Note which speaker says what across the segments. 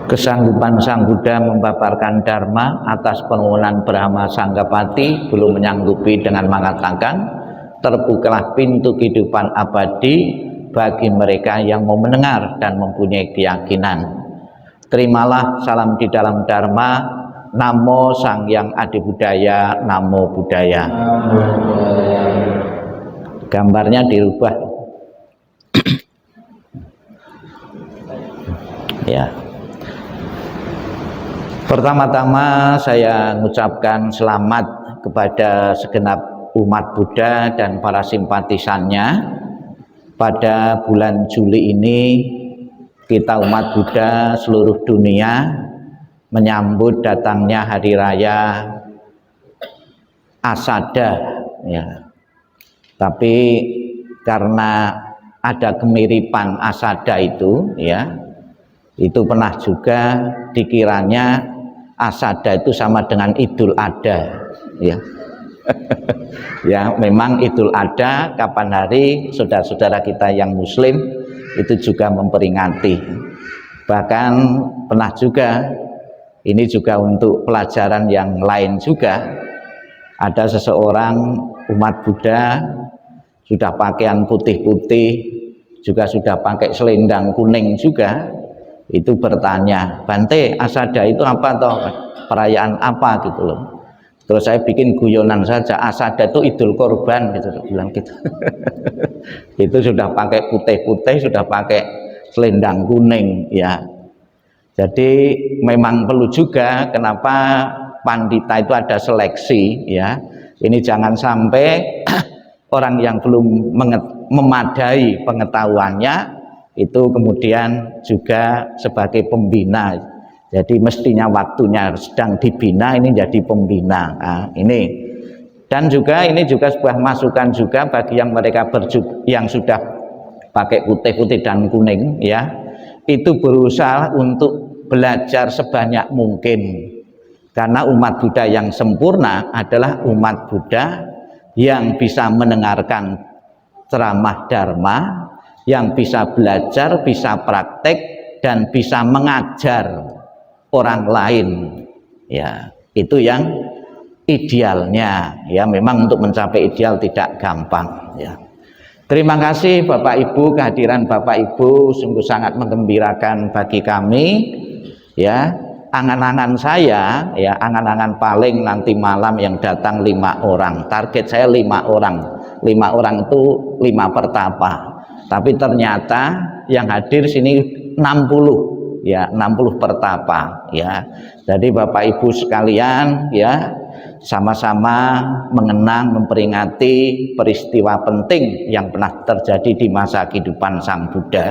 Speaker 1: Kesanggupan Sang Buddha membabarkan Dharma atas permohonan Brahma Sanggapati belum menyanggupi dengan mengatakan, terbukalah pintu kehidupan abadi bagi mereka yang mau mendengar dan mempunyai keyakinan. Terimalah salam di dalam Dharma. Namo Sang Yang Adi Budaya, Namo Buddhaya. Gambarnya dirubah. Ya. Pertama-tama saya mengucapkan selamat kepada segenap umat Buddha dan para simpatisannya. Pada bulan Juli ini kita umat Buddha seluruh dunia menyambut datangnya hari raya Asada, ya. Tapi karena ada kemiripan Asada itu, ya, itu pernah juga dikiranya Asada itu sama dengan Idul Adha, ya. Ya, memang Idul Adha kapan hari saudara-saudara kita yang muslim itu juga memperingati. Bahkan pernah juga, ini juga untuk pelajaran yang lain juga, ada seseorang umat Buddha sudah pakaian putih-putih, juga sudah pakai selendang kuning juga, itu bertanya, Bante, Asada itu apa toh? Perayaan apa gitu loh. Terus saya bikin guyonan saja, Asada itu Idul Korban gitu, bilang gitu. Itu sudah pakai putih-putih, sudah pakai selendang kuning, ya. Jadi memang perlu juga kenapa pandita itu ada seleksi, ya. Ini jangan sampai orang yang belum memadai pengetahuannya itu kemudian juga sebagai pembina. Jadi mestinya waktunya sedang dibina, ini jadi pembina. Nah, ini dan juga ini juga sebuah masukan juga bagi yang mereka yang sudah pakai putih-putih dan kuning, ya, itu berusaha untuk belajar sebanyak mungkin, karena umat Buddha yang sempurna adalah umat Buddha yang bisa mendengarkan ceramah Dharma, yang bisa belajar, bisa praktek, dan bisa mengajar orang lain, ya. Itu yang idealnya, ya. Memang untuk mencapai ideal tidak gampang, ya. Terima kasih Bapak Ibu, kehadiran Bapak Ibu sungguh sangat menggembirakan bagi kami, ya. Angan-angan saya, ya, angan-angan paling nanti malam yang datang 5 orang, target saya 5 orang. 5 orang itu 5 pertapa. Tapi ternyata yang hadir sini 60, ya, 60 pertapa, ya. Jadi Bapak Ibu sekalian, ya, sama-sama mengenang, memperingati peristiwa penting yang pernah terjadi di masa kehidupan Sang Buddha.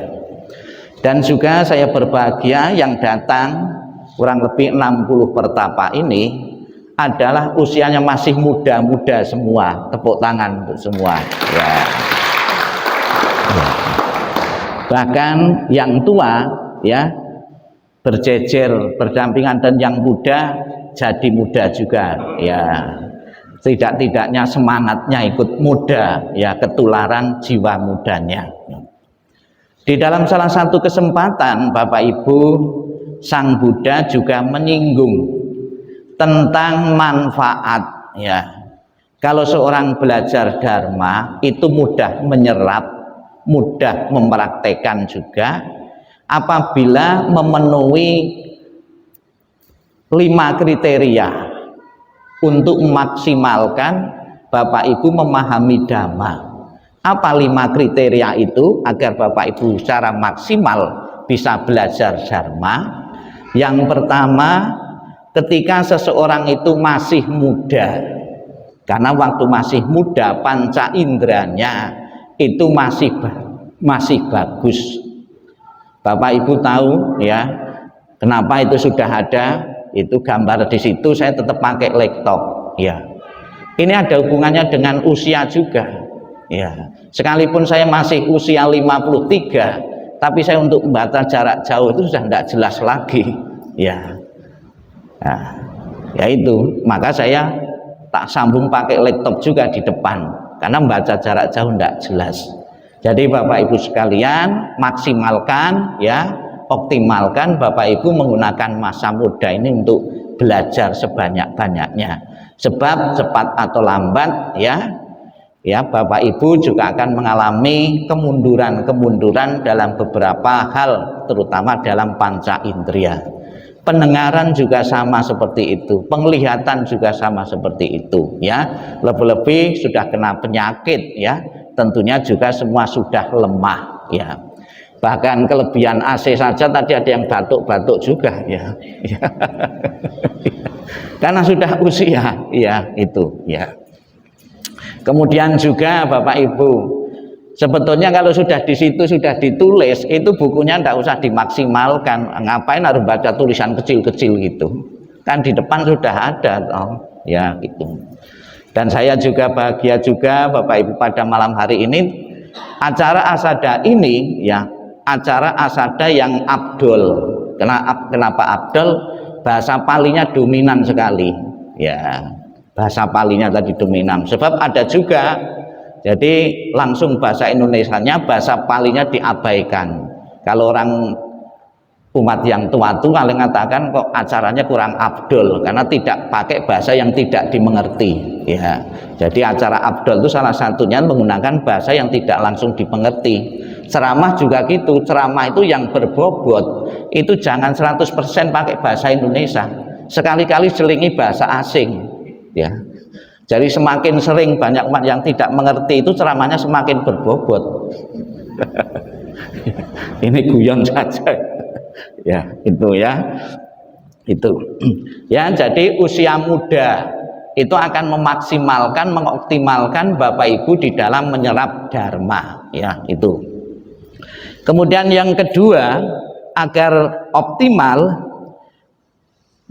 Speaker 1: Dan juga saya berbahagia yang datang kurang lebih 60 pertapa ini adalah usianya masih muda-muda semua. Tepuk tangan untuk semua, ya. Bahkan yang tua, ya, berjejer berdampingan dan yang muda jadi muda juga, ya. Tidak-tidaknya semangatnya ikut muda, ya, ketularan jiwa mudanya. Di dalam salah satu kesempatan Bapak Ibu, Sang Buddha juga menyinggung tentang manfaat, ya. Kalau seorang belajar Dharma itu mudah menyerap, mudah mempraktekkan juga apabila memenuhi 5 kriteria untuk memaksimalkan Bapak Ibu memahami Dhamma. Apa 5 kriteria itu agar Bapak Ibu secara maksimal bisa belajar Dharma? Yang pertama, ketika seseorang itu masih muda, karena waktu masih muda panca inderanya itu masih bagus. Bapak Ibu tahu, ya, kenapa itu sudah ada itu gambar di situ. Saya tetap pakai laptop, ya. Ini ada hubungannya dengan usia juga, ya. Sekalipun saya masih usia 53, tapi saya untuk membaca jarak jauh itu sudah tidak jelas lagi, ya. Nah, ya itu, maka saya tak sambung pakai laptop juga di depan, karena membaca jarak jauh tidak jelas. Jadi Bapak Ibu sekalian, maksimalkan, ya, optimalkan Bapak Ibu menggunakan masa muda ini untuk belajar sebanyak-banyaknya. Sebab cepat atau lambat ya Bapak Ibu juga akan mengalami kemunduran dalam beberapa hal, terutama dalam panca indera. Pendengaran juga sama seperti itu, penglihatan juga sama seperti itu ya. Lebih-lebih sudah kena penyakit ya, tentunya juga semua sudah lemah ya. Bahkan kelebihan AC saja tadi ada yang batuk-batuk juga ya. Karena sudah usia ya itu ya. Kemudian juga Bapak Ibu, sebetulnya kalau sudah di situ sudah ditulis, itu bukunya tidak usah dimaksimalkan. Ngapain harus baca tulisan kecil-kecil gitu? Kan di depan sudah ada ya gitu. Dan saya juga bahagia juga Bapak Ibu pada malam hari ini acara asada ini ya, acara asada yang abdol. Kenapa abdol? Bahasa Palinya dominan sekali ya, bahasa Palinya tadi dominan. Sebab ada juga jadi langsung bahasa Indonesianya, bahasa Palinya diabaikan. Kalau orang umat yang tua-tua mengatakan kok acaranya kurang abdol karena tidak pakai bahasa yang tidak dimengerti ya. Jadi acara abdol itu salah satunya menggunakan bahasa yang tidak langsung dimengerti. Ceramah juga gitu, ceramah itu yang berbobot itu jangan 100% pakai bahasa Indonesia, sekali-kali selingi bahasa asing ya. Jadi semakin sering banyak umat yang tidak mengerti itu ceramahnya semakin berbobot. Ini guyon saja ya, itu ya itu ya. Jadi usia muda itu akan memaksimalkan, mengoptimalkan Bapak Ibu di dalam menyerap dharma ya itu. Kemudian yang kedua, agar optimal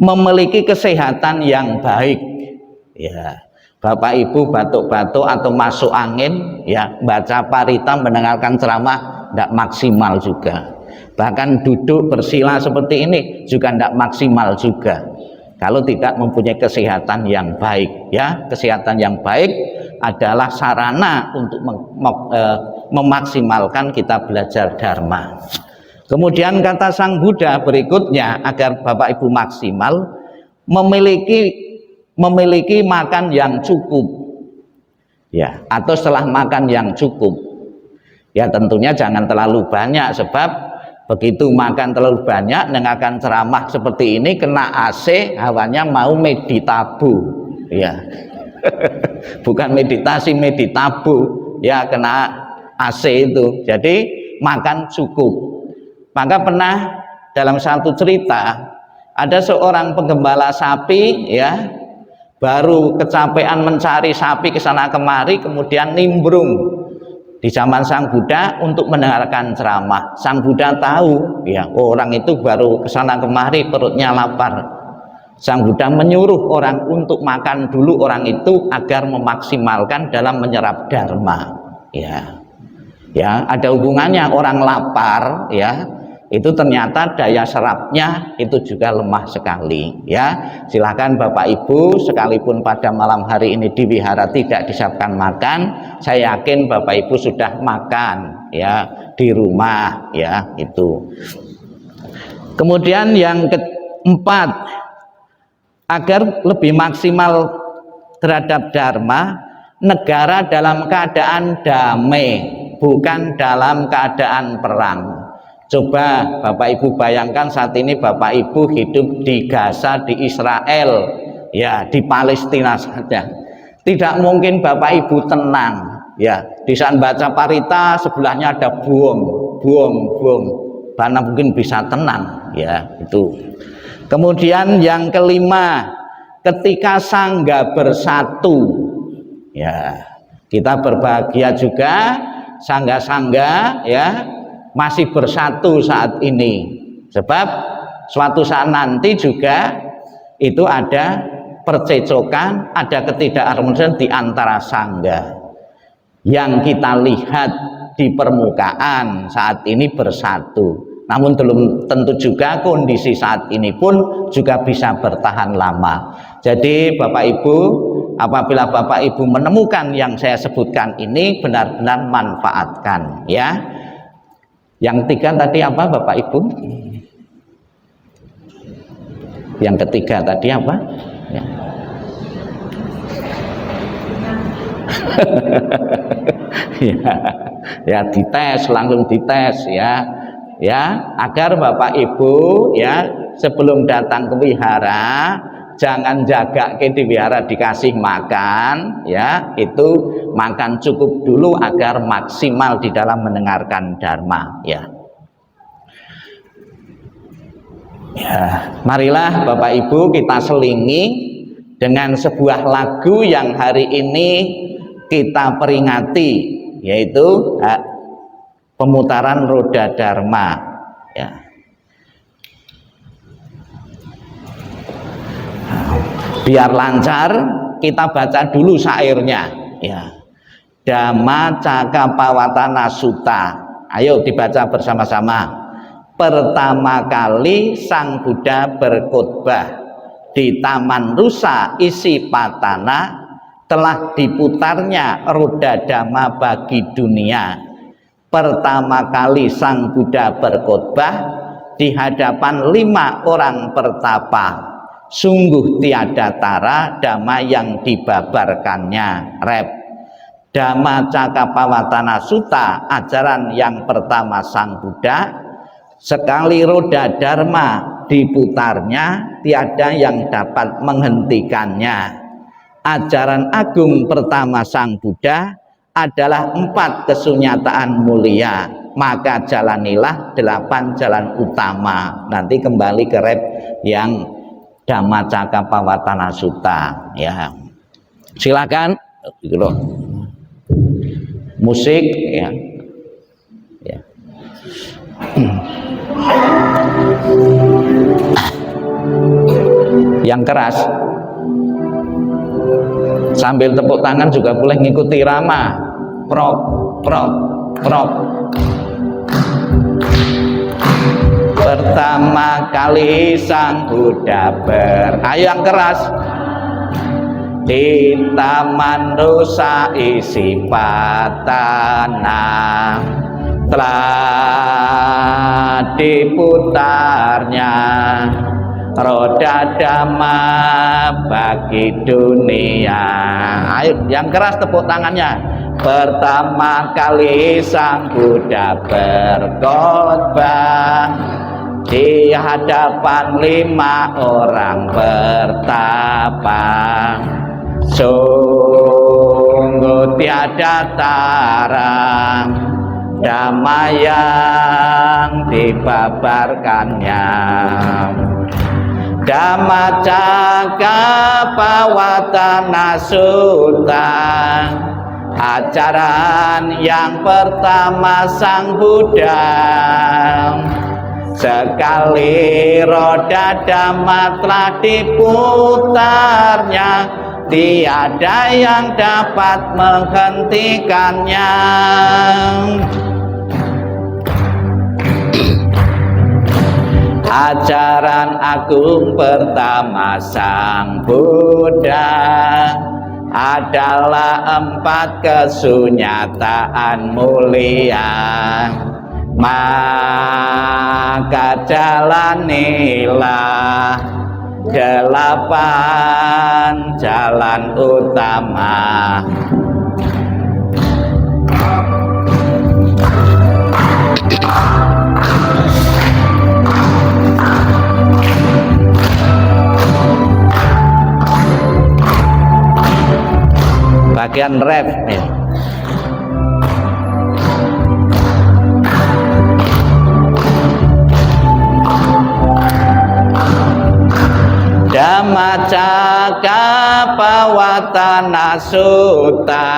Speaker 1: memiliki kesehatan yang baik ya. Bapak Ibu batuk-batuk atau masuk angin ya, baca parita, mendengarkan ceramah tidak maksimal juga. Bahkan duduk bersila seperti ini juga tidak maksimal juga kalau tidak mempunyai kesehatan yang baik ya. Kesehatan yang baik adalah sarana untuk memaksimalkan kita belajar dharma. Kemudian kata Sang Buddha berikutnya, agar Bapak Ibu maksimal memiliki makan yang cukup ya, atau setelah makan yang cukup ya, tentunya jangan terlalu banyak. Sebab begitu makan terlalu banyak, dengarkan ceramah seperti ini, kena AC hawanya mau meditabu ya. Bukan meditasi, meditabu ya, kena AC itu. Jadi makan cukup. Maka pernah dalam satu cerita ada seorang penggembala sapi ya, baru kecapean mencari sapi ke sana kemari, kemudian nimbrung di zaman Sang Buddha untuk mendengarkan ceramah. Sang Buddha tahu ya, orang itu baru ke sana kemari perutnya lapar. Sang Buddha menyuruh orang untuk makan dulu orang itu agar memaksimalkan dalam menyerap dharma ya. Ya, ada hubungannya. Orang lapar ya, itu ternyata daya serapnya itu juga lemah sekali ya. Silakan Bapak Ibu, sekalipun pada malam hari ini di wihara tidak disiapkan makan, saya yakin Bapak Ibu sudah makan ya di rumah ya itu. Kemudian yang keempat, agar lebih maksimal terhadap dharma, negara dalam keadaan damai, bukan dalam keadaan perang. Coba Bapak Ibu bayangkan saat ini Bapak Ibu hidup di Gaza, di Israel ya, di Palestina saja, tidak mungkin Bapak Ibu tenang ya. Di saat baca parita sebelahnya ada bom, mana mungkin bisa tenang ya itu. Kemudian yang kelima, ketika sangga bersatu ya, kita berbahagia juga sangga-sangga ya masih bersatu saat ini. Sebab suatu saat nanti juga itu ada percecokan, ada ketidakharmonisan di antara sangga. Yang kita lihat di permukaan saat ini bersatu, namun belum tentu juga kondisi saat ini pun juga bisa bertahan lama. Jadi Bapak Ibu, apabila Bapak Ibu menemukan yang saya sebutkan ini, benar-benar manfaatkan ya. Yang tiga tadi apa Bapak Ibu? Yang ketiga tadi apa? Ya. Ya dites, langsung dites ya. Ya, agar Bapak Ibu ya sebelum datang ke wihara jangan jaga ke di wihara dikasih makan ya, itu makan cukup dulu agar maksimal di dalam mendengarkan dharma ya. Ya, marilah Bapak Ibu kita selingi dengan sebuah lagu yang hari ini kita peringati, yaitu pemutaran roda dharma ya. Biar lancar kita baca dulu syairnya ya. Dhamma Cakkappavattana Sutta. Ayo dibaca bersama-sama. Pertama kali Sang Buddha berkhotbah di Taman Rusa Isipatana, telah diputarnya roda dhamma bagi dunia. Pertama kali Sang Buddha berkhotbah di hadapan 5 orang pertapa. Sungguh tiada tara dhamma yang dibabarkannya. Rep. Dhamma Cakkappavattana Sutta, ajaran yang pertama Sang Buddha. Sekali roda dharma diputarnya, tiada yang dapat menghentikannya. Ajaran agung pertama Sang Buddha adalah 4 kesunyataan mulia, maka jalanilah 8 jalan utama. Nanti kembali ke rep yang Dhamma Cakkappavattana Sutta ya. Silakan gitu loh. Musik ya. Ya. Yang keras sambil tepuk tangan juga boleh ngikuti irama. Prok prok prok. Pertama kali Sang Buddha ayo yang keras di Taman Rusa Isipatana, telah diputarnya roda dhamma bagi dunia. Ayo yang keras tepuk tangannya. Pertama kali Sang Buddha berkhotbah di hadapan 5 orang pertapa. Sungguh tiada tara dhamma yang dibabarkannya. Dhamma Cakkappavattana Sutta, ajaran yang pertama Sang Buddha. Sekali roda dhamma telah diputarnya, tiada yang dapat menghentikannya. Ajaran agung pertama Sang Buddha adalah 4 kesunyataan mulia, maka jalanilah 8 jalan utama. Bagian ref ya. Dhamma Cakkappavattana Sutta,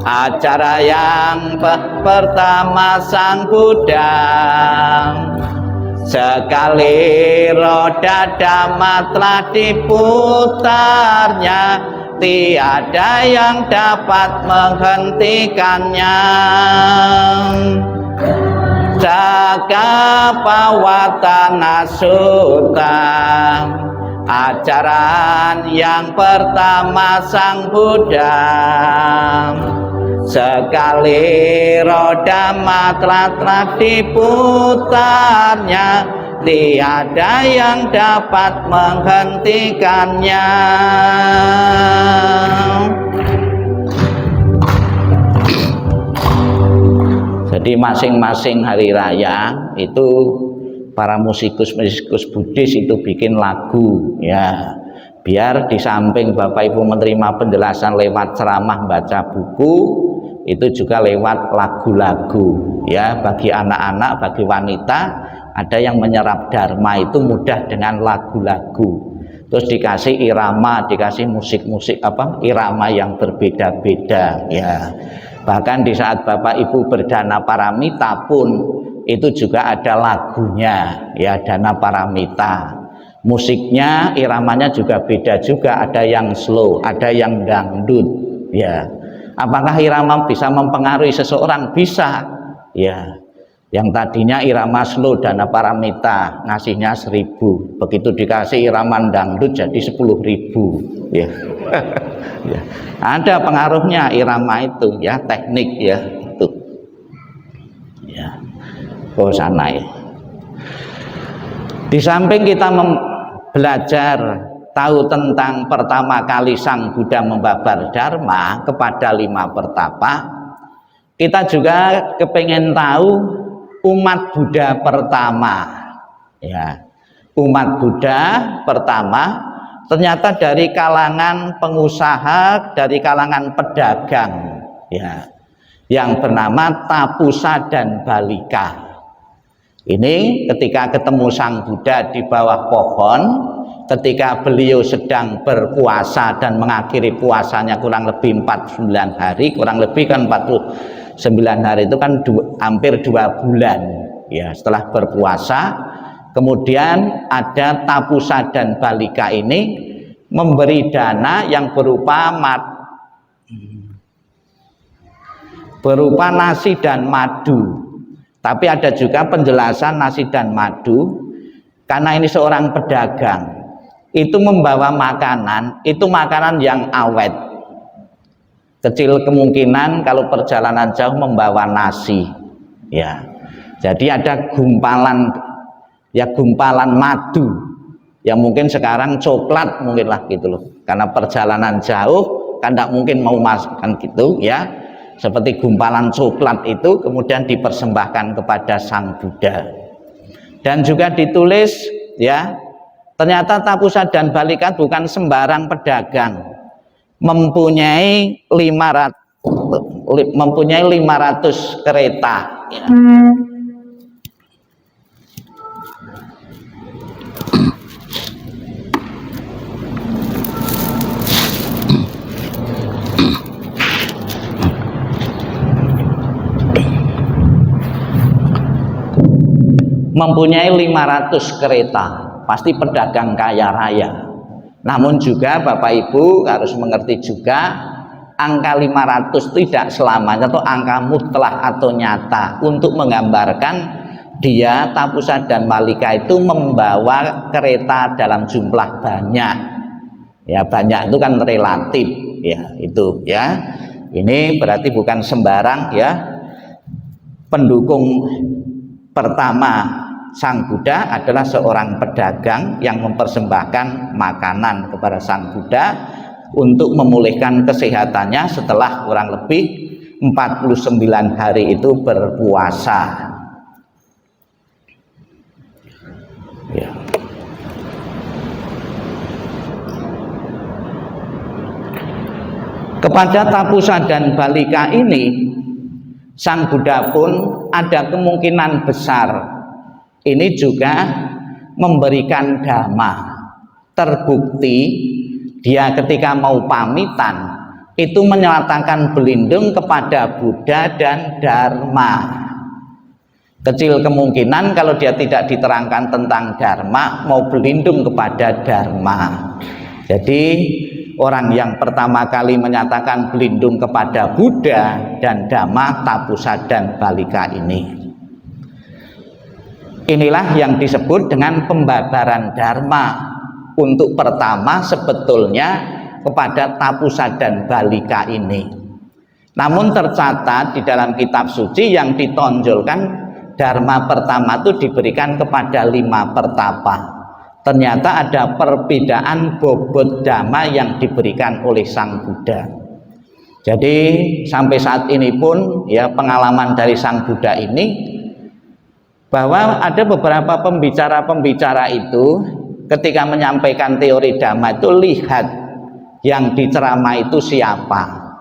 Speaker 1: acara yang pertama Sang Buddha. Sekali roda dhamma telah diputarnya, tiada yang dapat menghentikannya. Cakkappavattana Sutta, ajaran yang pertama Sang Buddha. sekali roda matrat diputarnya, tiada yang dapat menghentikannya. Jadi masing-masing hari raya itu para musikus-musikus Buddhis itu bikin lagu ya, biar di samping Bapak Ibu menerima penjelasan lewat ceramah baca buku, itu juga lewat lagu-lagu ya. Bagi anak-anak, bagi wanita, ada yang menyerap dharma itu mudah dengan lagu-lagu, terus dikasih irama, dikasih musik-musik irama yang berbeda-beda ya. Bahkan di saat Bapak Ibu berdana paramita pun itu juga ada lagunya ya, dana paramita. Musiknya, iramanya juga beda juga, ada yang slow, ada yang dangdut ya. Apakah irama bisa mempengaruhi seseorang? Bisa ya. Yang tadinya irama slow dana paramita ngasihnya 1.000, begitu dikasih irama dangdut jadi 10.000 ya. Ya. Ada pengaruhnya irama itu ya, teknik ya itu ya. Oh sana ya. Di samping kita belajar tahu tentang pertama kali Sang Buddha membabar Dharma kepada 5 pertapa, kita juga kepengen tahu umat Buddha pertama ya. Umat Buddha pertama ternyata dari kalangan pengusaha, dari kalangan pedagang ya, yang bernama Tapusa dan Balika. Ini ketika ketemu Sang Buddha di bawah pohon, ketika beliau sedang berpuasa dan mengakhiri puasanya kurang lebih 49 hari, kurang lebih kan 49 hari itu kan hampir 2 bulan ya setelah berpuasa. Kemudian ada Tapusa dan Balika ini memberi dana yang berupa nasi dan madu. Tapi ada juga penjelasan nasi dan madu karena ini seorang pedagang itu membawa makanan, itu makanan yang awet. Kecil kemungkinan kalau perjalanan jauh membawa nasi ya. Jadi ada gumpalan madu yang mungkin sekarang coklat mungkin lah gitu loh, karena perjalanan jauh kan tidak mungkin mau masukkan gitu ya, seperti gumpalan coklat itu kemudian dipersembahkan kepada Sang Buddha. Dan juga ditulis ya, ternyata Tapusa dan Balika bukan sembarang pedagang, mempunyai 500 kereta ya. Mempunyai 500 kereta, pasti pedagang kaya raya. Namun juga Bapak Ibu harus mengerti juga angka 500 tidak selamanya atau angka mutlak atau nyata, untuk menggambarkan dia Tapusa dan Balika itu membawa kereta dalam jumlah banyak ya. Banyak itu kan relatif ya, itu ya. Ini berarti bukan sembarang ya. Pendukung pertama Sang Buddha adalah seorang pedagang yang mempersembahkan makanan kepada Sang Buddha untuk memulihkan kesehatannya setelah kurang lebih 49 hari itu berpuasa ya. Kepada Tapusa dan Balika ini Sang Buddha pun ada kemungkinan besar ini juga memberikan dhamma. Terbukti dia ketika mau pamitan itu menyatakan berlindung kepada Buddha dan Dharma. Kecil kemungkinan kalau dia tidak diterangkan tentang Dharma mau berlindung kepada Dharma. Jadi orang yang pertama kali menyatakan berlindung kepada Buddha dan Dhamma Tapusa dan Balika ini. Inilah yang disebut dengan pembabaran Dharma. Untuk pertama sebetulnya kepada Tapusa dan Balika ini. Namun tercatat di dalam kitab suci yang ditonjolkan dharma pertama itu diberikan kepada 5 pertapa. Ternyata ada perbedaan bobot dhamma yang diberikan oleh Sang Buddha. Jadi sampai saat ini pun ya pengalaman dari Sang Buddha ini, bahwa ada beberapa pembicara-pembicara itu ketika menyampaikan teori dhamma itu lihat yang diceramah itu siapa.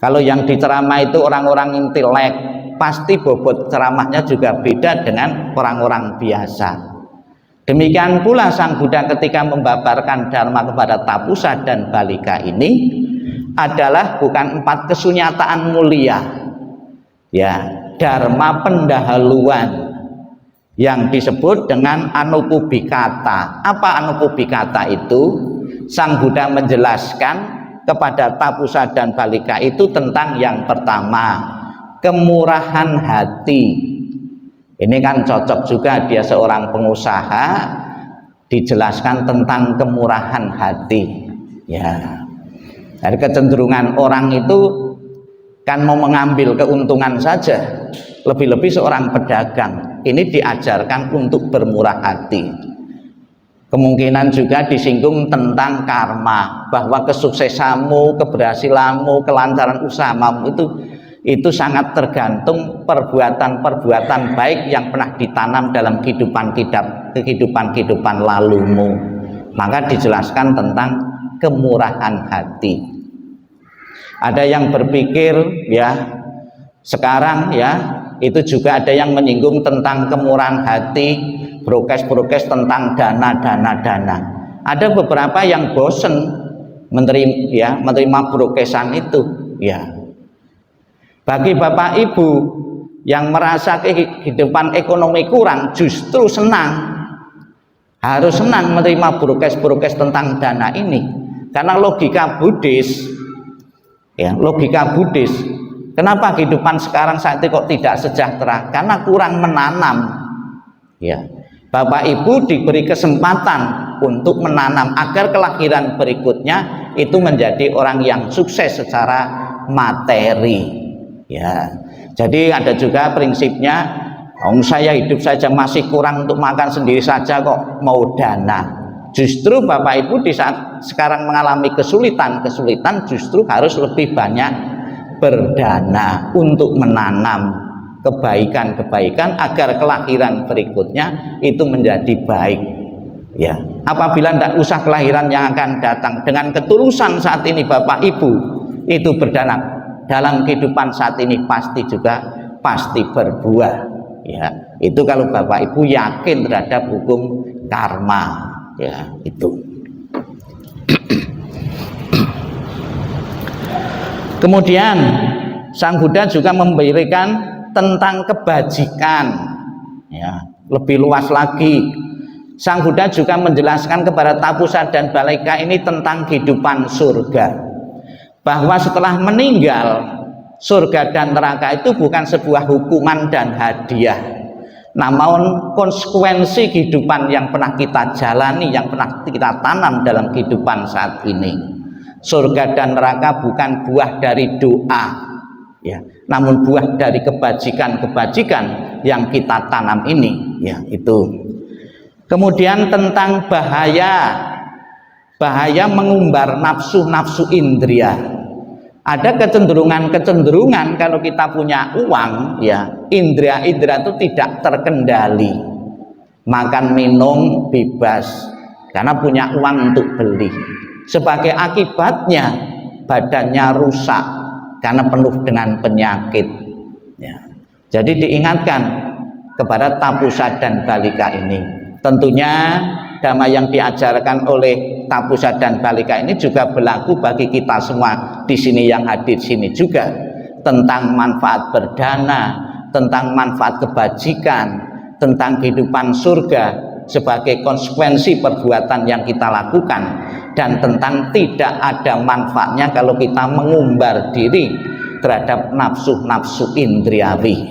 Speaker 1: Kalau yang diceramah itu orang-orang intelek, pasti bobot ceramahnya juga beda dengan orang-orang biasa. Demikian pula Sang Buddha ketika membabarkan dharma kepada Tapusa dan Balika ini adalah bukan 4 kesunyataan mulia, ya, dharma pendahuluan yang disebut dengan anupubikata. Apa anupubikata itu? Sang Buddha menjelaskan kepada Tapusa dan Balika itu tentang yang pertama, kemurahan hati. Ini kan cocok juga, dia seorang pengusaha, dijelaskan tentang kemurahan hati. Ya, dari kecenderungan orang itu kan mau mengambil keuntungan saja, lebih-lebih seorang pedagang ini diajarkan untuk bermurah hati. Kemungkinan juga disinggung tentang karma, bahwa kesuksesanmu, keberhasilanmu, kelancaran usahamu itu sangat tergantung perbuatan-perbuatan baik yang pernah ditanam dalam kehidupan lalumu. Maka dijelaskan tentang kemurahan hati. Ada yang berpikir ya sekarang ya itu juga ada yang menyinggung tentang kemurahan hati, brokes tentang dana. Ada beberapa yang bosen menerima brokesan itu ya. Bagi Bapak Ibu yang merasa kehidupan ekonomi kurang, justru harus senang menerima brokes tentang dana ini, karena logika Buddhis kenapa kehidupan sekarang saat ini kok tidak sejahtera? Karena kurang menanam ya. Bapak Ibu diberi kesempatan untuk menanam agar kelahiran berikutnya itu menjadi orang yang sukses secara materi ya. Jadi ada juga prinsipnya, saya hidup saja masih kurang untuk makan sendiri saja kok mau dana. Justru Bapak Ibu di saat sekarang mengalami kesulitan justru harus lebih banyak berdana untuk menanam kebaikan agar kelahiran berikutnya itu menjadi baik ya. Apabila tidak usah kelahiran yang akan datang, dengan ketulusan saat ini Bapak Ibu itu berdana, dalam kehidupan saat ini pasti berbuah ya. Itu kalau Bapak Ibu yakin terhadap hukum karma ya, itu. Kemudian Sang Buddha juga memberikan tentang kebajikan ya, lebih luas lagi. Sang Buddha juga menjelaskan kepada Tapusa dan Balika ini tentang kehidupan surga, bahwa setelah meninggal surga dan neraka itu bukan sebuah hukuman dan hadiah, namun konsekuensi kehidupan yang pernah kita jalani, yang pernah kita tanam dalam kehidupan saat ini. Surga dan neraka bukan buah dari doa ya, namun buah dari kebajikan yang kita tanam ini ya, itu. Kemudian tentang bahaya mengumbar nafsu indria. Ada kecenderungan kalau kita punya uang ya, indria itu tidak terkendali, makan minum bebas karena punya uang untuk beli. Sebagai akibatnya badannya rusak karena penuh dengan penyakit ya. Jadi diingatkan kepada Tapusa dan Balika ini, tentunya dhamma yang diajarkan oleh Tapusa dan Balika ini juga berlaku bagi kita semua di sini yang hadir sini juga, tentang manfaat berdana, tentang manfaat kebajikan, tentang kehidupan surga sebagai konsekuensi perbuatan yang kita lakukan, dan tentang tidak ada manfaatnya kalau kita mengumbar diri terhadap nafsu indriawi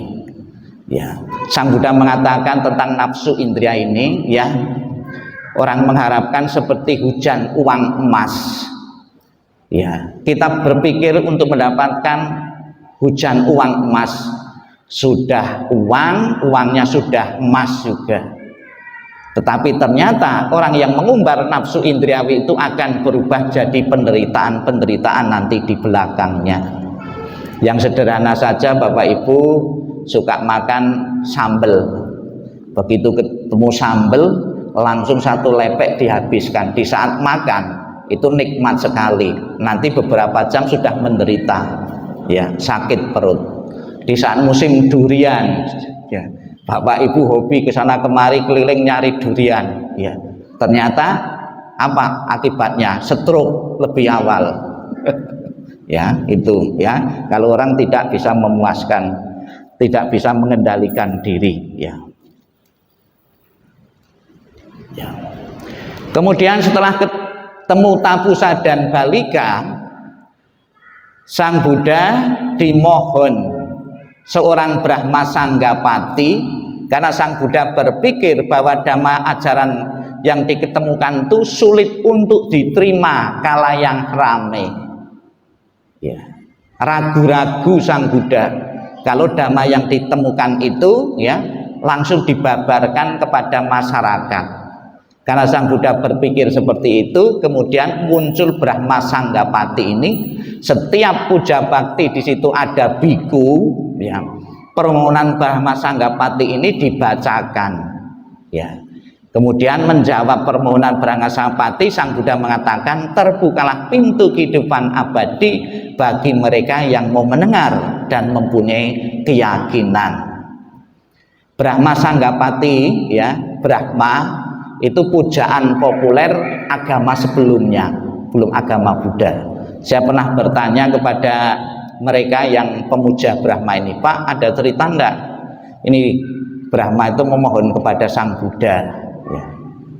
Speaker 1: ya. Sang Buddha mengatakan tentang nafsu indria ini ya, orang mengharapkan seperti hujan uang emas Ya, kita berpikir untuk mendapatkan hujan uang emas, sudah uangnya sudah emas juga. Tetapi ternyata orang yang mengumbar nafsu indriawi itu akan berubah jadi penderitaan nanti di belakangnya. Yang sederhana saja, Bapak Ibu suka makan sambel. Begitu ketemu sambel, langsung satu lepek dihabiskan. Di saat makan itu nikmat sekali, nanti beberapa jam sudah menderita, ya, sakit perut. Di saat musim durian, ya, Bapak Ibu hobi ke sana kemari keliling nyari durian, ya, ternyata apa akibatnya? Stroke lebih awal. Ya, itu ya, kalau orang tidak bisa memuaskan, tidak bisa mengendalikan diri, ya. Ya. Kemudian setelah ketemu Tapusa dan Balika, Sang Buddha dimohon seorang Brahma Sanggapati, karena Sang Buddha berpikir bahwa dhamma ajaran yang diketemukan itu sulit untuk diterima kala yang ramai. Ya, ragu-ragu Sang Buddha kalau dhamma yang ditemukan itu, ya, langsung dibabarkan kepada masyarakat. Karena Sang Buddha berpikir seperti itu, kemudian muncul Brahma Sanggapati ini. Setiap puja bakti di situ ada biku, ya, permohonan Brahma Sanggapati ini dibacakan, ya. Kemudian menjawab permohonan Brahma Sanggapati, Sang Buddha mengatakan terbukalah pintu kehidupan abadi bagi mereka yang mau mendengar dan mempunyai keyakinan. Brahma Sanggapati, ya, Brahma itu pujaan populer agama sebelumnya, belum agama Buddha. Saya pernah bertanya kepada mereka yang pemuja Brahma ini, Pak, ada cerita enggak ini Brahma itu memohon kepada Sang Buddha? Ya,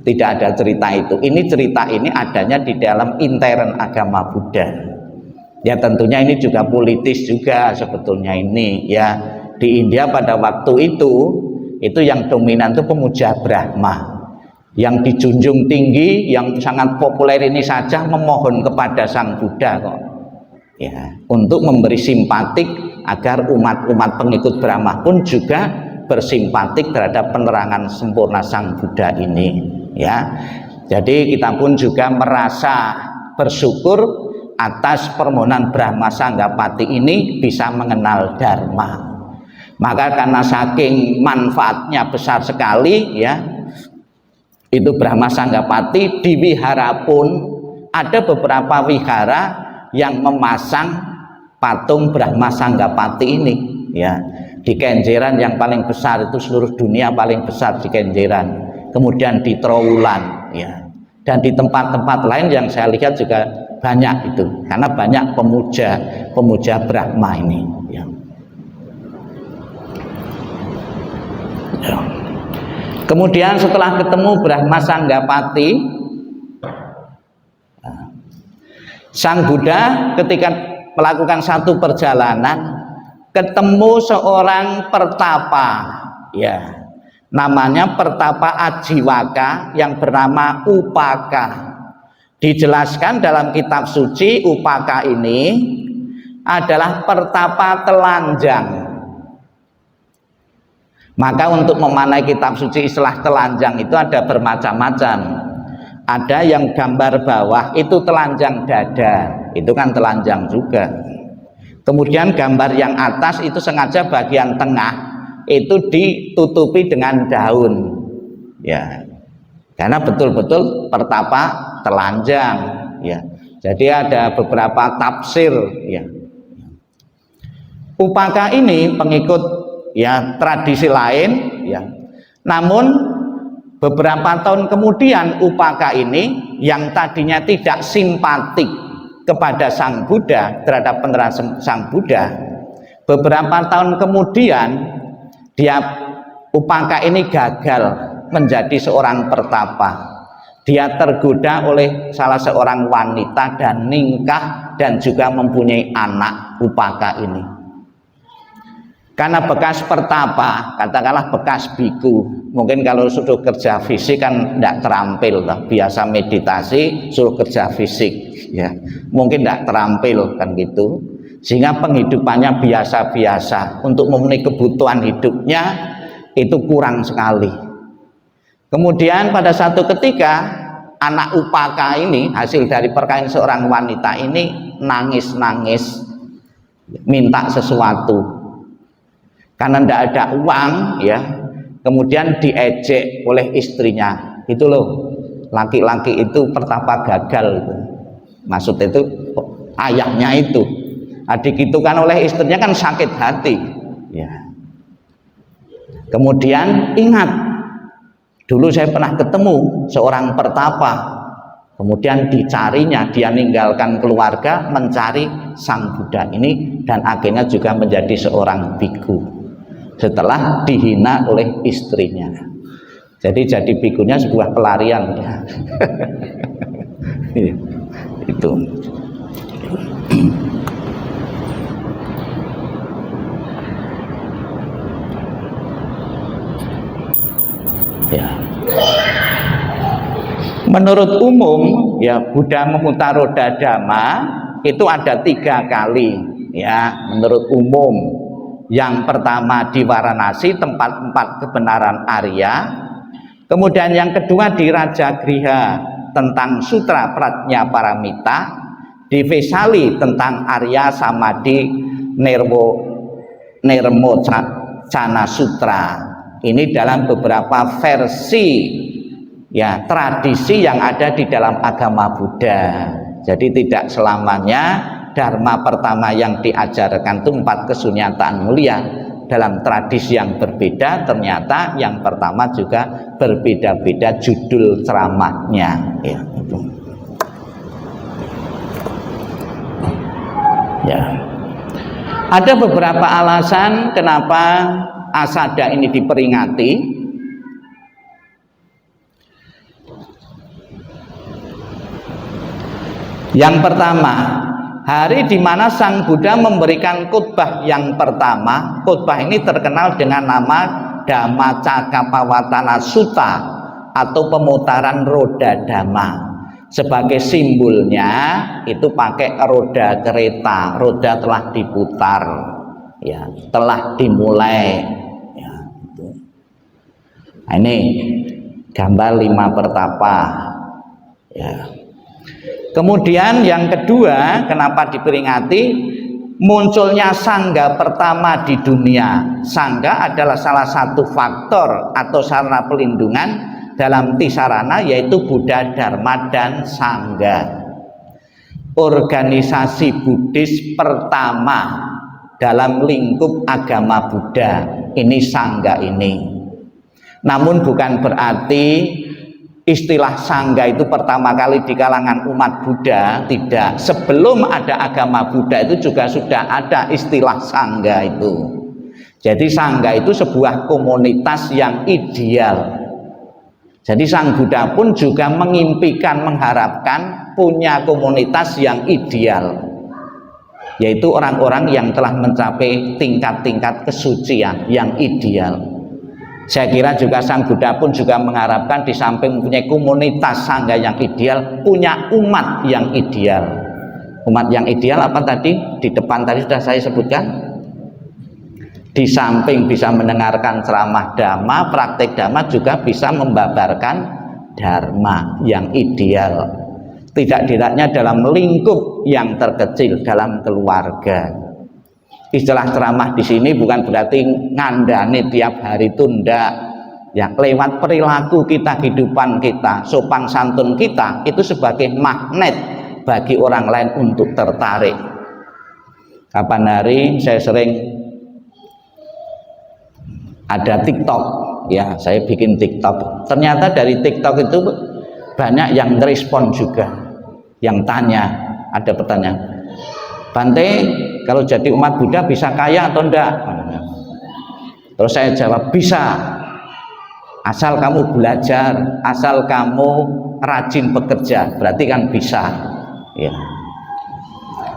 Speaker 1: tidak ada cerita itu. Ini cerita ini adanya di dalam intern agama Buddha. Ya, tentunya ini juga politis juga sebetulnya ini, ya. Di India pada waktu itu yang dominan itu pemuja Brahma. Yang dijunjung tinggi, yang sangat populer ini saja memohon kepada Sang Buddha kok, ya, untuk memberi simpatik agar umat-umat pengikut Brahma pun juga bersimpatik terhadap penerangan sempurna Sang Buddha ini, ya. Jadi kita pun juga merasa bersyukur atas permohonan Brahma Sanggapati ini bisa mengenal Dharma. Maka karena saking manfaatnya besar sekali, ya, itu Brahma Sanggapati di wihara pun ada beberapa wihara yang memasang patung Brahma Sanggapati ini, ya. Di Kenjeran yang paling besar itu seluruh dunia paling besar di Kenjeran, kemudian di Trowulan, ya, dan di tempat-tempat lain yang saya lihat juga banyak itu, karena banyak pemuja Brahma ini, ya. Ya. Kemudian setelah ketemu Brahma Sanggapati, Sang Buddha ketika melakukan satu perjalanan ketemu seorang pertapa, ya, namanya pertapa Ajiwaka yang bernama Upaka. Dijelaskan dalam kitab suci, Upaka ini adalah pertapa telanjang. Maka untuk memanai kitab suci istilah telanjang itu ada bermacam-macam. Ada yang gambar bawah itu telanjang dada, itu kan telanjang juga. Kemudian gambar yang atas itu sengaja bagian tengah itu ditutupi dengan daun, ya, karena betul-betul pertapa telanjang, ya. Jadi ada beberapa tafsir, ya. Upaka ini pengikut, ya, tradisi lain, ya. Namun beberapa tahun kemudian Upaka ini yang tadinya tidak simpatik kepada Sang Buddha, terhadap penerangan Sang Buddha, beberapa tahun kemudian Upaka ini gagal menjadi seorang pertapa. Dia tergoda oleh salah seorang wanita dan nikah dan juga mempunyai anak Upaka ini. Karena bekas pertapa, katakanlah bekas biku, mungkin kalau suruh kerja fisik kan tidak terampil, biasa meditasi suruh kerja fisik, ya mungkin tidak terampil kan gitu, sehingga penghidupannya biasa-biasa, untuk memenuhi kebutuhan hidupnya itu kurang sekali. Kemudian pada satu ketika anak upaka ini, hasil dari perkahwinan seorang wanita ini, nangis-nangis minta sesuatu. Karena tidak ada uang, ya, kemudian diejek oleh istrinya. Itu loh, laki-laki itu pertapa gagal itu. Maksud itu ayahnya itu, adik itu kan oleh istrinya kan sakit hati, ya. Kemudian ingat, dulu saya pernah ketemu seorang pertapa, kemudian dicarinya, dia meninggalkan keluarga mencari sang Buddha ini, dan akhirnya juga menjadi seorang biku setelah dihina oleh istrinya. Jadi bikunya sebuah pelarian, ya. Itu ya. Menurut umum, ya, Buddha memutar roda dhamma itu ada 3 kali, ya, menurut umum. Yang pertama di Varanasi, tempat 4 kebenaran Arya. Kemudian yang kedua di Rajagriha tentang Sutra Pratnya Paramita, di Vesali tentang Arya Samadhi Nirmocana Sutra. Ini dalam beberapa versi, ya, tradisi yang ada di dalam agama Buddha. Jadi tidak selamanya dharma pertama yang diajarkan itu 4 kesunyataan mulia. Dalam tradisi yang berbeda, ternyata yang pertama juga berbeda-beda judul ceramahnya, ya, itu. Ya. Ada beberapa alasan kenapa Asada ini diperingati. Yang pertama, hari di mana Sang Buddha memberikan khotbah yang pertama. Khotbah ini terkenal dengan nama Dhammacakkappavattana Sutta atau pemutaran roda dhamma. Sebagai simbolnya itu pakai roda kereta, roda telah diputar, ya, telah dimulai, ya, itu. Nah, ini gambar 5 pertapa, ya. Kemudian yang kedua, kenapa diperingati? Munculnya sangga pertama di dunia. Sangga adalah salah satu faktor atau sarana pelindungan dalam tisarana, yaitu Buddha, Dharma, dan Sangga. Organisasi Buddhis pertama dalam lingkup agama Buddha ini Sangga ini. Namun bukan berarti istilah Sangga itu pertama kali di kalangan umat Buddha, tidak. Sebelum ada agama Buddha itu juga sudah ada istilah Sangga itu. Jadi Sangga itu sebuah komunitas yang ideal. Jadi Sang Buddha pun juga mengimpikan, mengharapkan punya komunitas yang ideal, yaitu orang-orang yang telah mencapai tingkat-tingkat kesucian yang ideal. Saya kira juga Sang Buddha pun juga mengharapkan di samping mempunyai komunitas sangga yang ideal, punya umat yang ideal. Umat yang ideal apa tadi? Di depan tadi sudah saya sebutkan. Di samping bisa mendengarkan ceramah dhamma, praktek dhamma, juga bisa membabarkan dharma yang ideal. Tidak-tidaknya dalam lingkup yang terkecil, dalam keluarga. Istilah ceramah di sini bukan berarti ngandani tiap hari tunda, ya, lewat perilaku kita, kehidupan kita, sopan santun kita, itu sebagai magnet bagi orang lain untuk tertarik. Kapan hari saya sering ada TikTok, ya, saya bikin TikTok. Ternyata dari TikTok itu banyak yang respon juga, yang tanya, ada pertanyaan, Bante, kalau jadi umat Buddha bisa kaya atau enggak? Terus saya jawab, bisa, asal kamu belajar, asal kamu rajin bekerja, berarti kan bisa, ya.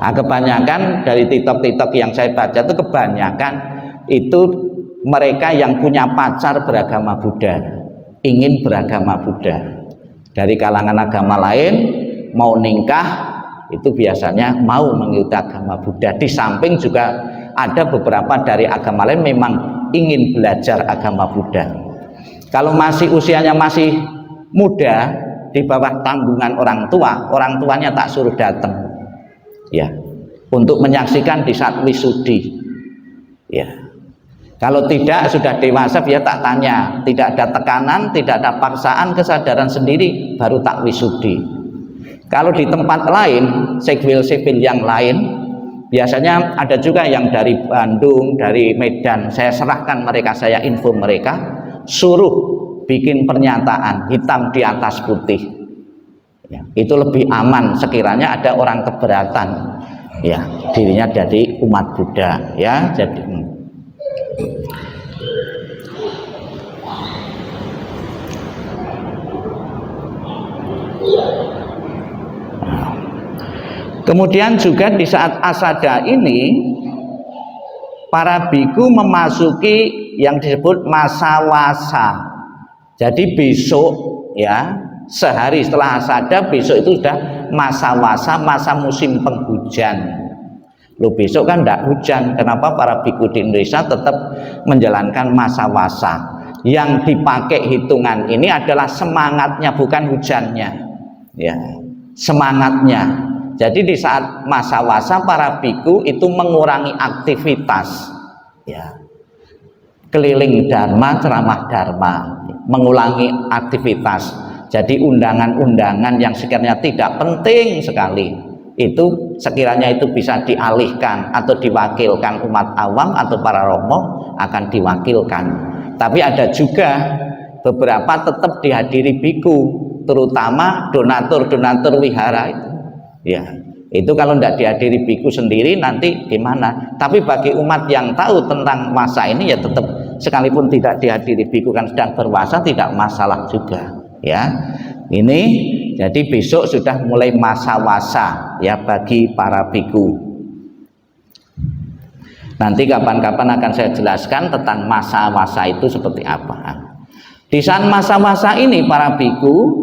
Speaker 1: Nah, kebanyakan dari TikTok yang saya baca itu kebanyakan itu mereka yang punya pacar beragama Buddha, ingin beragama Buddha. Dari kalangan agama lain mau nikah itu biasanya mau mengikuti agama Buddha. Di samping juga ada beberapa dari agama lain memang ingin belajar agama Buddha. Kalau masih usianya masih muda, di bawah tanggungan orang tuanya tak suruh datang, ya, untuk menyaksikan di saat wisudi, ya. Kalau tidak, sudah dewasa, dia tak tanya, tidak ada tekanan, tidak ada paksaan, kesadaran sendiri baru tak wisudi. Kalau di tempat lain, sipil yang lain, biasanya ada juga yang dari Bandung, dari Medan, saya serahkan mereka, saya info mereka, suruh bikin pernyataan hitam di atas putih, ya, itu lebih aman sekiranya ada orang keberatan, ya, dirinya jadi umat Buddha, ya. Jadi kemudian juga di saat asada ini para biku memasuki yang disebut masa wasa. Jadi besok, ya, sehari setelah asada, besok itu sudah masa wasa, masa musim penghujan. Loh, besok kan tidak hujan, kenapa para biku di Indonesia tetap menjalankan masa wasa? Yang dipakai hitungan ini adalah semangatnya, bukan hujannya, ya, semangatnya. Jadi di saat masa wasa para biku itu mengurangi aktivitas, ya, keliling dharma, ceramah dharma, mengulangi aktivitas. Jadi undangan-undangan yang sekiranya tidak penting sekali, itu sekiranya itu bisa dialihkan atau diwakilkan umat awam atau para romo akan diwakilkan. Tapi ada juga beberapa tetap dihadiri biku, terutama donatur-donatur wihara itu, ya, itu kalau tidak dihadiri biku sendiri nanti gimana? Tapi bagi umat yang tahu tentang masa ini, ya tetap sekalipun tidak dihadiri biku kan sedang berwasa, tidak masalah juga, ya. Ini jadi besok sudah mulai masa wasa, ya, bagi para biku. Nanti kapan-kapan akan saya jelaskan tentang masa wasa itu seperti apa. Di saat masa wasa ini para biku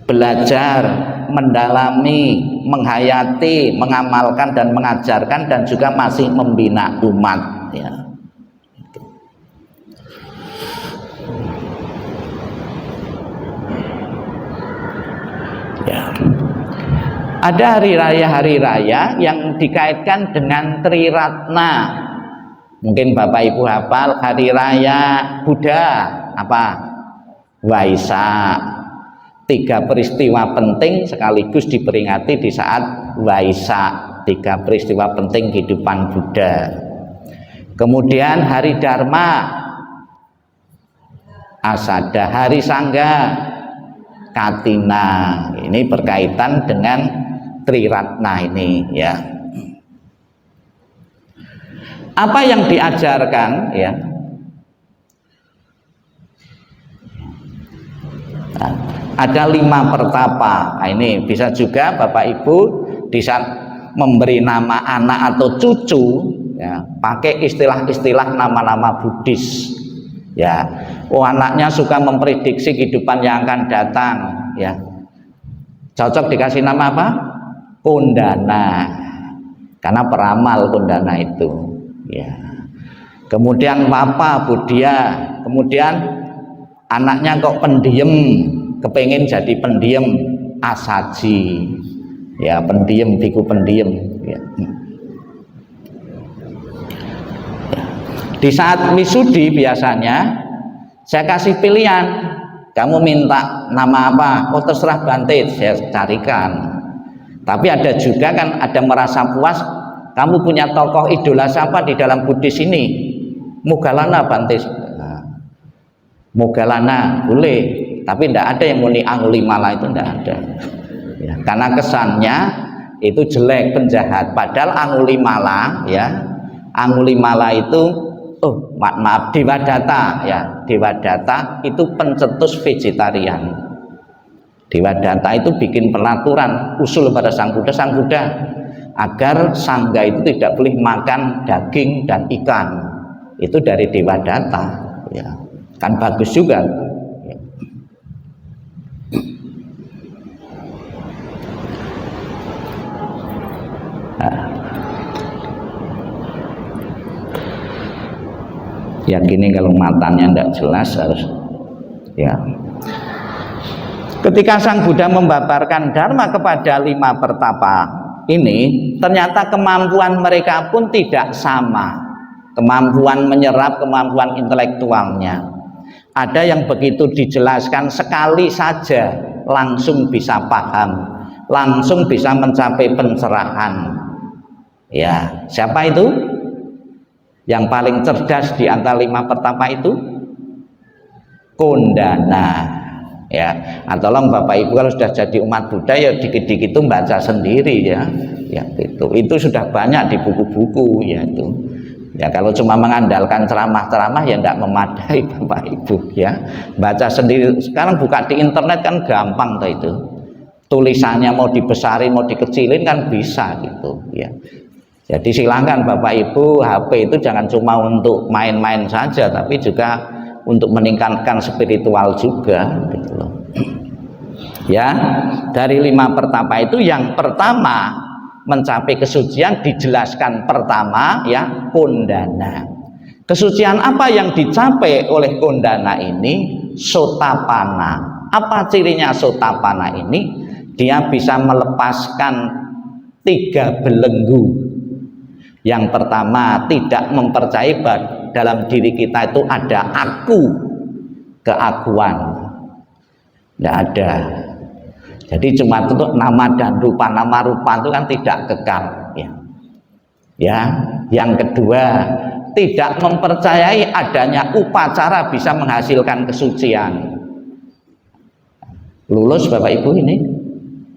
Speaker 1: belajar, mendalami, menghayati, mengamalkan dan mengajarkan, dan juga masih membina umat, ya. Ya. Ada hari raya yang dikaitkan dengan Triratna. Mungkin Bapak Ibu hafal hari raya Buddha apa? Waisak. 3 peristiwa penting sekaligus diperingati di saat Waisak. 3 peristiwa penting kehidupan Buddha. Kemudian hari Dharma, Asada, hari Sangga, Katina. Ini berkaitan dengan Triratna ini, ya. Apa yang diajarkan, ya? Nah, ada 5 pertapa. Nah, ini bisa juga Bapak Ibu di saat memberi nama anak atau cucu, ya, pakai istilah-istilah nama-nama Buddhis, ya. Oh, anaknya suka memprediksi kehidupan yang akan datang, ya, cocok dikasih nama apa? Kundana, karena peramal Kundana itu, ya. Kemudian Papa Buddhia, kemudian anaknya kok pendiam, kepengen jadi pendiam, Asaji, ya, pendiam, biku pendiam, ya. Di saat wisudi biasanya saya kasih pilihan, kamu minta nama apa? Oh, terserah Bante, saya carikan. Tapi ada juga kan, ada merasa puas, kamu punya tokoh idola siapa di dalam Buddhis ini? Moggallana Bante. Nah, Moggallana boleh, tapi tidak ada yang muni Angulimala, itu tidak ada, ya, karena kesannya itu jelek, penjahat. Padahal Angulimala, ya, Angulimala itu, oh maaf, Devadatta, ya, Devadatta itu pencetus vegetarian. Devadatta itu bikin peraturan usul pada Sang Buddha. Sang Buddha, agar sangga itu tidak boleh makan daging dan ikan. Itu dari Dewadatta, ya. Kan bagus juga. Ya. Nah. Ya gini, kalau matanya tidak jelas harus, ya. Ketika Sang Buddha membabarkan Dharma kepada 5 pertapa ini, ternyata kemampuan mereka pun tidak sama. Kemampuan menyerap, kemampuan intelektualnya. Ada yang begitu dijelaskan sekali saja langsung bisa paham, langsung bisa mencapai pencerahan. Ya, siapa itu? Yang paling cerdas di antara 5 pertapa itu? Kondana. Ya, tolong Bapak Ibu kalau sudah jadi umat Buddha ya dikit-dikit itu baca sendiri ya. Ya itu sudah banyak di buku-buku ya itu. Ya kalau cuma mengandalkan ceramah-ceramah ya tidak memadai Bapak Ibu ya. Baca sendiri. Sekarang buka di internet kan gampang tuh itu. Tulisannya mau dibesarin mau dikecilin kan bisa gitu ya. Jadi silakan Bapak Ibu, HP itu jangan cuma untuk main-main saja tapi juga untuk meningkatkan spiritual juga gitu loh. Ya, dari 5 pertapa itu yang pertama mencapai kesucian dijelaskan pertama ya Kondana. Kesucian apa yang dicapai oleh Kondana ini? Sotapana. Apa cirinya Sotapana ini? Dia bisa melepaskan 3 belenggu. Yang pertama, tidak mempercayai bahwa dalam diri kita itu ada aku, keakuan. Tidak ada. Jadi cuma itu nama dan rupa, nama rupa itu kan tidak kekal ya. Ya, yang kedua, tidak mempercayai adanya upacara bisa menghasilkan kesucian. Lulus Bapak Ibu ini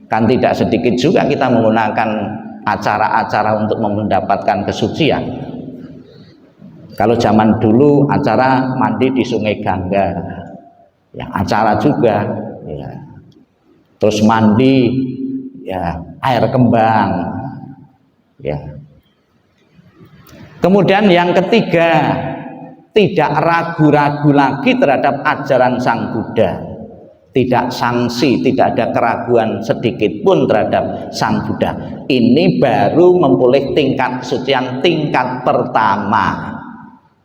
Speaker 1: kan tidak sedikit juga kita menggunakan acara-acara untuk mendapatkan kesucian. Kalau zaman dulu acara mandi di Sungai Gangga, ya acara juga, ya. Terus mandi, ya air kembang, ya. Kemudian yang ketiga, tidak ragu-ragu lagi terhadap ajaran Sang Buddha. Tidak sanksi, tidak ada keraguan sedikit pun terhadap Sang Buddha. Ini baru memperoleh tingkat kesucian tingkat pertama.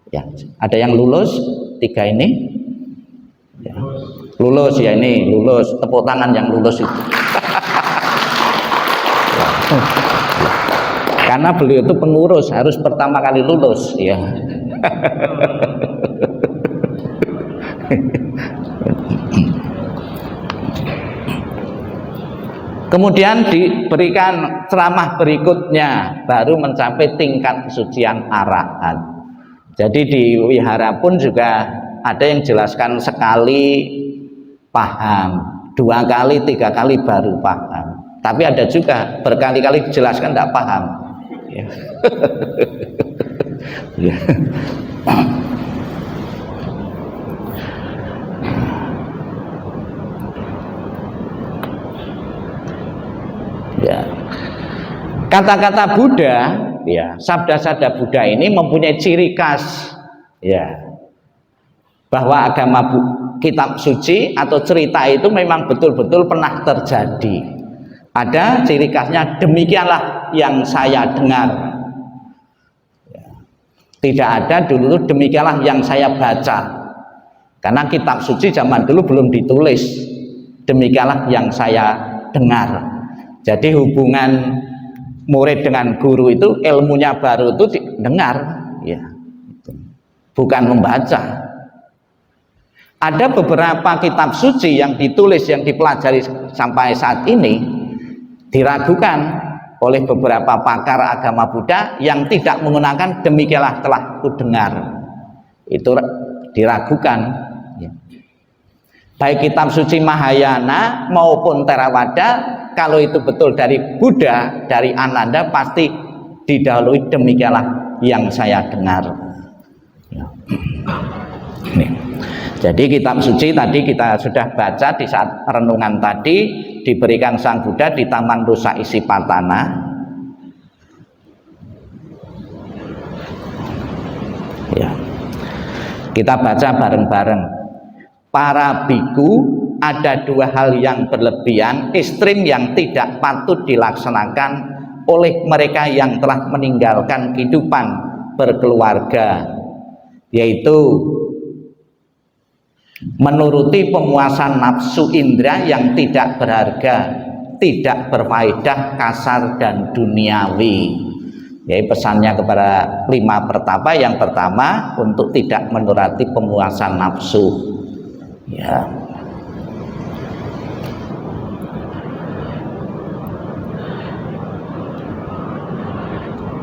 Speaker 1: Ya, ada yang lulus 3 ini? Ya. Lulus ya ini, lulus. Tepuk tangan yang lulus itu. Karena beliau itu pengurus, harus pertama kali lulus ya. Kemudian diberikan ceramah berikutnya baru mencapai tingkat kesucian arahat. Jadi di wihara pun juga ada yang jelaskan sekali paham, 2 kali, 3 kali baru paham. Tapi ada juga berkali-kali dijelaskan tidak paham. Ya. Ya. Ya. Kata-kata Buddha, ya, sabda-sabda Buddha ini mempunyai ciri khas, ya, bahwa agama kitab suci atau cerita itu memang betul-betul pernah terjadi. Ada ciri khasnya, demikianlah yang saya dengar. Ya. Tidak ada dulu demikianlah yang saya baca. Karena kitab suci zaman dulu belum ditulis. Demikianlah yang saya dengar. Jadi hubungan murid dengan guru itu ilmunya baru itu dengar, ya, bukan membaca. Ada beberapa kitab suci yang ditulis, yang dipelajari sampai saat ini diragukan oleh beberapa pakar agama Buddha yang tidak menggunakan demikianlah telah kudengar. Itu diragukan. Ya. Baik kitab suci Mahayana maupun Theravada, kalau itu betul dari Buddha, dari Ananda, pasti didahului demikianlah yang saya dengar. Ya. Jadi kitab suci tadi kita sudah baca di saat renungan tadi, diberikan Sang Buddha di Taman Rusa Isipatana. Kita baca bareng-bareng. Para biku, ada dua hal yang berlebihan ekstrim yang tidak patut dilaksanakan oleh mereka yang telah meninggalkan kehidupan berkeluarga, yaitu menuruti pemuasan nafsu indera yang tidak berharga, tidak berfaedah, kasar dan duniawi. Jadi pesannya kepada 5 pertapa, yang pertama untuk tidak menuruti pemuasan nafsu, ya.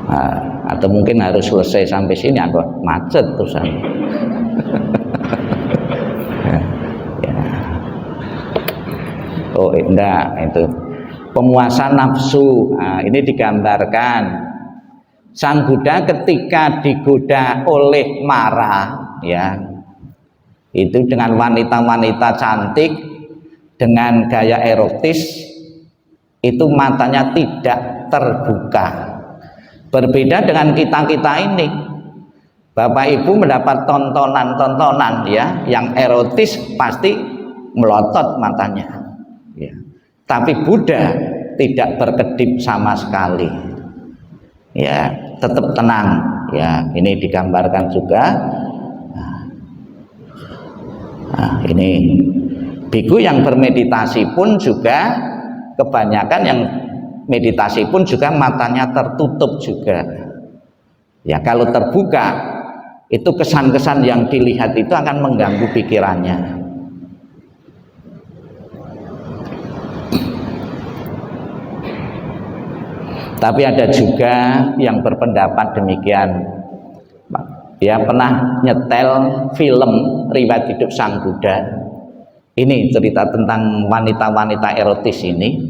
Speaker 1: Nah, atau mungkin harus selesai sampai sini atau macet terusan. Ya. Oh enggak, itu pemuasan nafsu. Nah, ini digambarkan Sang Buddha ketika digoda oleh Mara, ya, itu dengan wanita-wanita cantik dengan gaya erotis, itu matanya tidak terbuka. Berbeda dengan kita-kita ini, Bapak Ibu mendapat tontonan-tontonan, ya, yang erotis pasti melotot matanya, ya. Tapi Buddha tidak berkedip sama sekali, ya, tetap tenang, ya. Ini digambarkan juga. Nah, ini biku yang bermeditasi pun juga kebanyakan yang meditasi pun juga matanya tertutup juga, ya. Kalau terbuka itu kesan-kesan yang dilihat itu akan mengganggu pikirannya. Tapi ada juga yang berpendapat demikian. Ya, pernah nyetel film riwayat hidup Sang Buddha. Ini cerita tentang wanita-wanita erotis ini.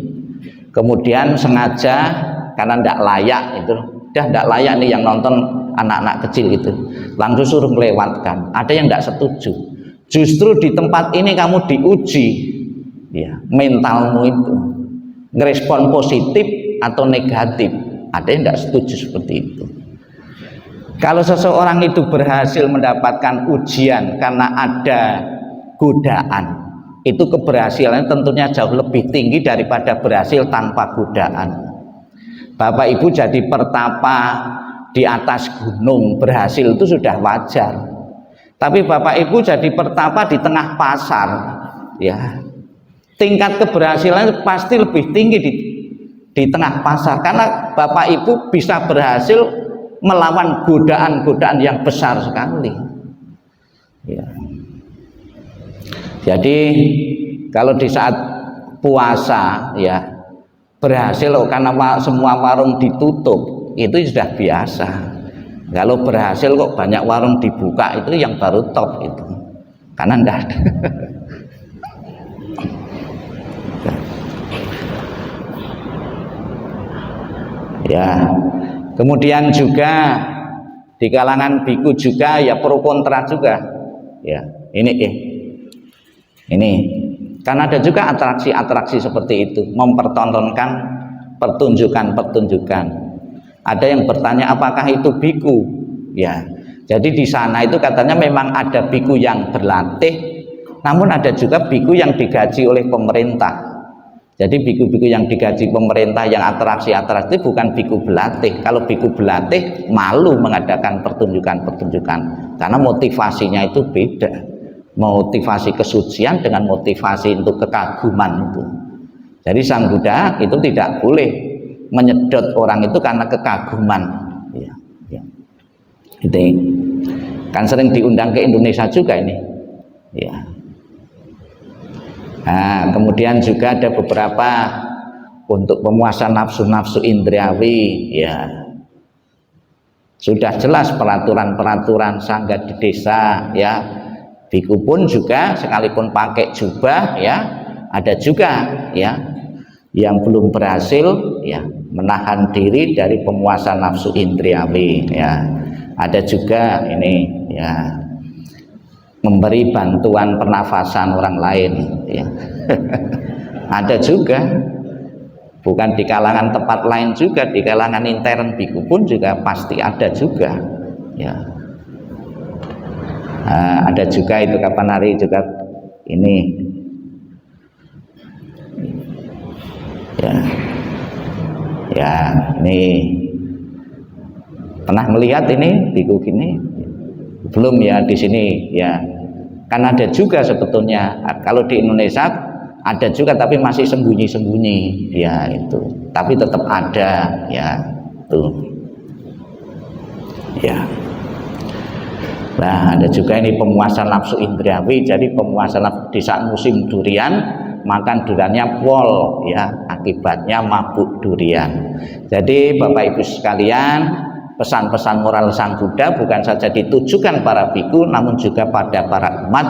Speaker 1: Kemudian sengaja karena tidak layak itu, tidak layak nih yang nonton anak-anak kecil itu, langsung suruh melewatkan. Ada yang tidak setuju. Justru di tempat ini kamu diuji, ya, mentalmu itu, ngerespon positif atau negatif. Ada yang tidak setuju seperti itu. Kalau seseorang itu berhasil mendapatkan ujian karena ada godaan, itu keberhasilannya tentunya jauh lebih tinggi daripada berhasil tanpa godaan. Bapak Ibu jadi pertapa di atas gunung berhasil itu sudah wajar. Tapi Bapak Ibu jadi pertapa di tengah pasar, ya, tingkat keberhasilannya pasti lebih tinggi di tengah pasar, karena Bapak Ibu bisa berhasil melawan godaan-godaan yang besar sekali, ya. Jadi kalau di saat puasa, ya, berhasil karena semua warung ditutup, itu sudah biasa. Kalau berhasil kok banyak warung dibuka, itu yang baru top itu, karena enggak ada. Ya, kemudian juga di kalangan biku juga, ya, pro kontra juga, ya. Ini karena ada juga atraksi-atraksi seperti itu, mempertontonkan pertunjukan-pertunjukan. Ada yang bertanya apakah itu biku, ya. Jadi di sana itu katanya memang ada biku yang berlatih, namun ada juga biku yang digaji oleh pemerintah. Jadi biku-biku yang digaji pemerintah yang atraksi-atraksi bukan biku berlatih. Kalau biku berlatih malu mengadakan pertunjukan-pertunjukan karena motivasinya itu beda. Motivasi kesucian dengan motivasi untuk kekaguman itu. Jadi Sang Buddha itu tidak boleh menyedot orang itu karena kekaguman, ya, ya. Itu kan sering diundang ke Indonesia juga ini, ya. Nah, kemudian juga ada beberapa untuk pemuasan nafsu-nafsu indriawi, ya. Sudah jelas peraturan-peraturan sangga di desa, ya. Biku pun juga sekalipun pakai jubah, ya, ada juga, ya, yang belum berhasil, ya, menahan diri dari pemuasan nafsu indriawi, ya. Ada juga ini, ya, memberi bantuan pernafasan orang lain, ya. Ada juga, bukan di kalangan tempat lain juga, di kalangan intern biku pun juga pasti ada juga, ya. Ada juga itu kapan hari juga ini ya ini pernah melihat ini biku gini belum ya di sini ya, kan ada juga sebetulnya kalau di Indonesia ada juga tapi masih sembunyi-sembunyi ya itu, tapi tetap ada ya tuh ya. Nah ada juga ini pemuasan nafsu indriawi, jadi pemuasan nafsu di saat musim durian makan duriannya pol ya, akibatnya mabuk durian. Jadi Bapak Ibu sekalian, pesan-pesan moral Sang Buddha bukan saja ditujukan para biku namun juga pada para umat.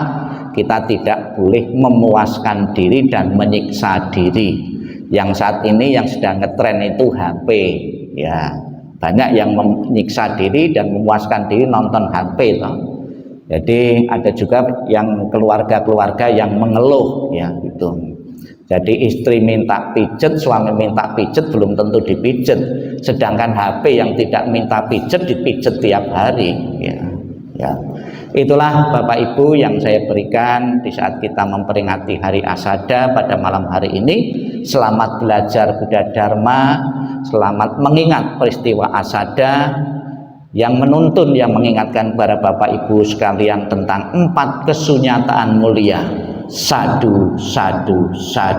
Speaker 1: Kita tidak boleh memuaskan diri dan menyiksa diri. Yang saat ini yang sedang ngetren itu HP ya, banyak yang menyiksa diri dan memuaskan diri nonton HP toh. Jadi ada juga yang keluarga-keluarga yang mengeluh ya gitu. Jadi istri minta pijet, suami minta pijet belum tentu dipijet, sedangkan HP yang tidak minta pijet dipijet tiap hari ya. Ya. Itulah Bapak Ibu yang saya berikan di saat kita memperingati Hari Asada pada malam hari ini. Selamat belajar Buddha Dharma, selamat mengingat peristiwa Asada yang menuntun, yang mengingatkan para Bapak Ibu sekalian tentang 4 kesunyataan mulia. Sadu, sadu, sadu.